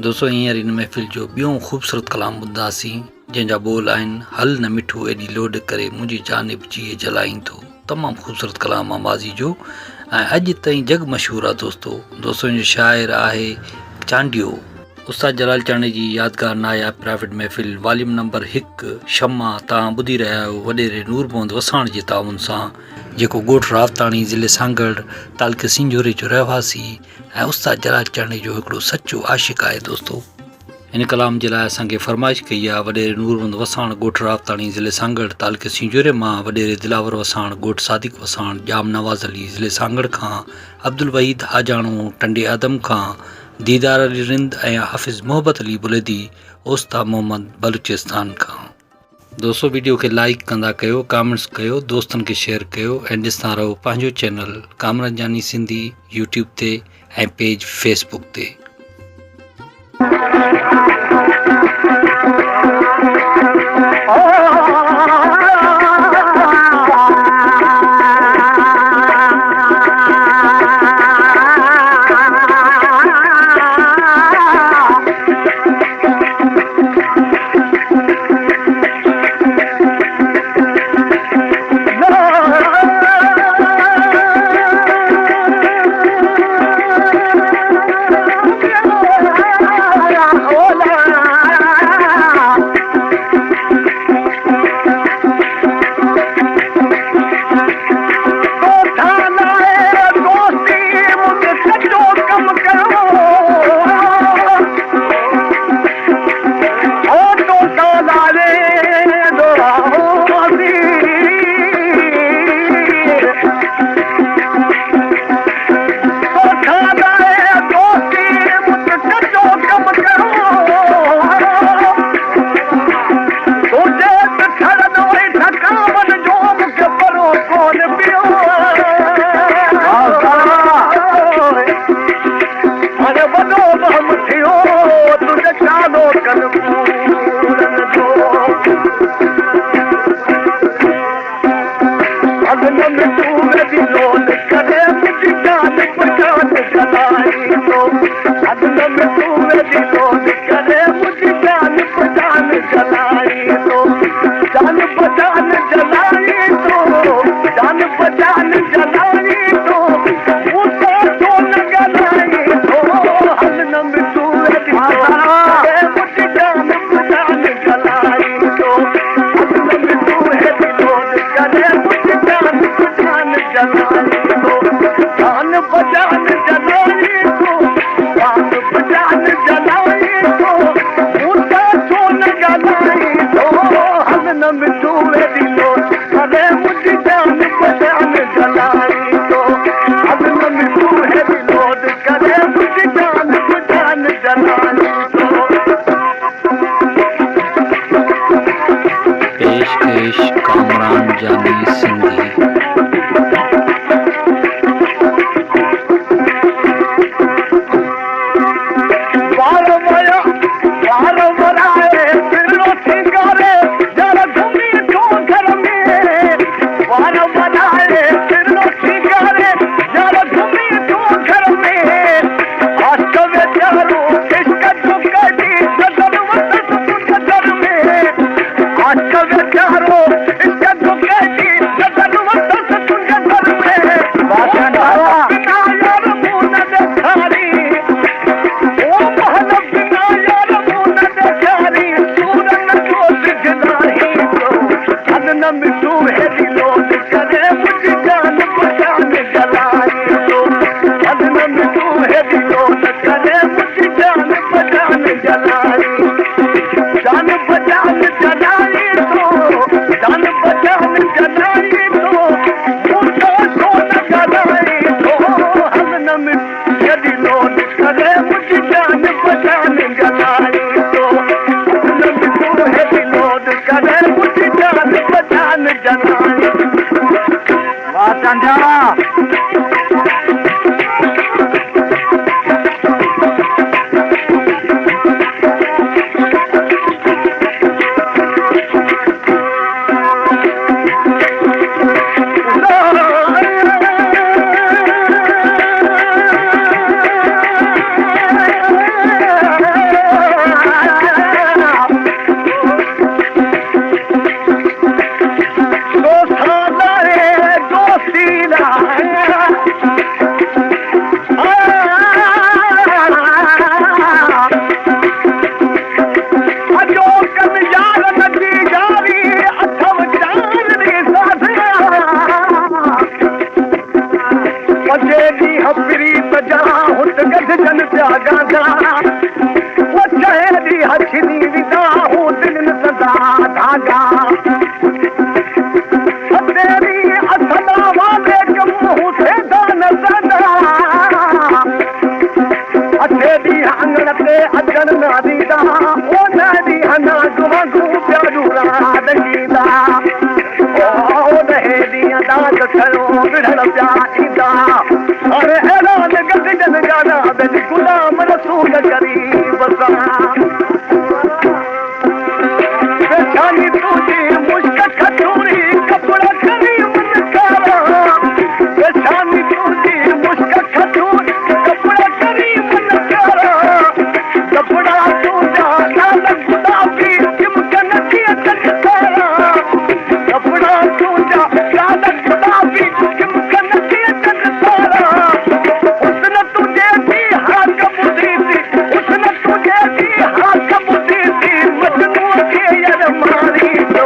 दोस्तों हींअर इन महफ़िल जो ॿियों ख़ूबसूरत कलाम ॿुधासीं जंहिंजा ॿोल आहिनि हल न मिठो एॾी लोड करे मुंहिंजी जानिब जीअ जलाईंदो। तमामु ख़ूबसूरत कलाम आहे माज़ी जो ऐं अॼु ताईं जग मशहूरु आहे। दोस्तों जो शाइर आहे चांडियो। उस्ताद जलाल चांडी जी यादगार नायाब प्राइवेट महफ़िल वॉल्यूम नंबर 1 शम्मा तव्हां ॿुधी रहिया आहियो वॾेरे नूर मोहम्मद वसाण जे ताउन सां, जेको ॻोठ रावताणी ज़िले सांगड़ तालुके सिंजोरे जो रहवासी ऐं उस्ताद जलाल चांडी जो हिकिड़ो सचो आशिक़ आहे। दोस्तों इन कलाम जे लाइ असांखे फरमाइश कई आहे वॾेरे नूर मोहम्मद वसाण ॻोठ रावताणी ज़िले सांगड़ तालुके सिंजोरे मां, वॾेरे दिलावर वसाण ॻोठ सादिक वसाण जाम नवाज़ अली ज़िले सांगड़ खां, अब्दुल वहीद हाजाणो टंडे आदम खां, दीदार अली रिंद ऐं हाफ़िज़ मोहब्बत अली बुलेदी ओस्ता मोहम्मद बलूचिस्तान खां। दोस्तों वीडियो खे लाइक कंदा कयो, कमेंट्स कयो, दोस्तनि खे शेयर कयो ऐं ॾिसंदा रहो पंहिंजो चैनल कामरान जानी सिंधी यूट्यूब ते ऐं पेज फेसबुक ते। कामरान जानी सिंधी। It's के अजन नादीदा ओ नादी हना गुवागु प्यारू रात नीदा ओ दहे दिया दाद करो बिढ़ड़ प्याईदा अरे ऐलान गगन गाना बिन गुलाम रसूल करीब सा बेचानी तुझी मुश्क खटूरी कपड़ा करीब नकारा बेचानी तुझी मुश्क खटूरी कपड़ा करीब नकारा कपड़ा तुझा लाल गुलाबी चिमकन की चटकारा कपड़ा तुझा लाल गुलाबी चिमकन की चटकारा उसने तुझे दी हाथ बुद्धि थी उसने तुझे दी हाथ बुद्धि थी मजनू के यार मारी तो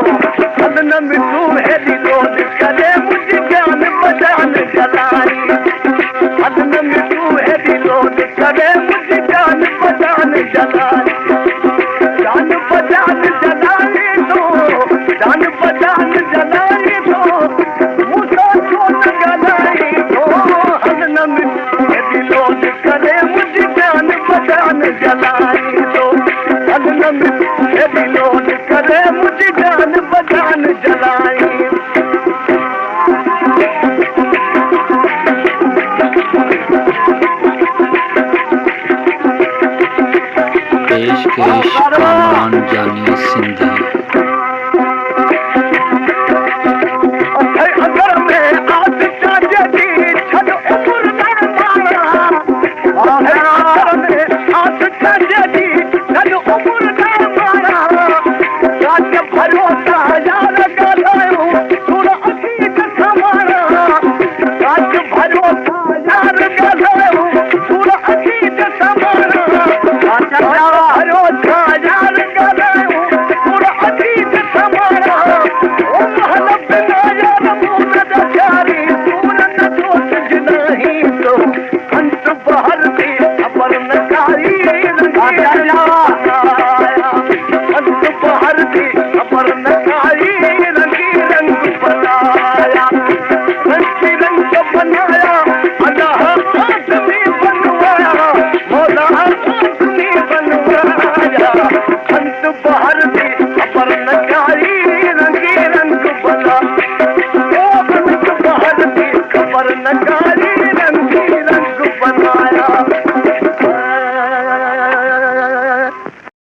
अदन मिठू है दिलो करे मुझे ज्ञान बजान जलाई अदन मिठू है दिलो करे मुझे ज्ञान बजान जलाई जान बजान जलाई तो जान बजान जलाई तो मुझे छोड़ गलाई तो अदन मिठू है दिलो करे मुझे ज्ञान बजान जलाई तो अदन मिठू है दिलो करे मुझे ज्ञान बजान जलाई पेशकेश कामरान जानी सिंधी अगर मैं आज चाहे दी छड़ उमर में मारा अगर मैं आज चाहे दी छड़ उमर में मारा राज भरोसा यार गलायो थोड़ा अतीत समारा राज भरोसा यार गलायो थोड़ा अतीत समारा राज भरोसा यार गलायो थोड़ा अतीत समारा ओ महल बिना यार मुमद जारी पूरन सोच नहीं तो अंत बाहर से खबर नकारी अंत बाहर से खबर न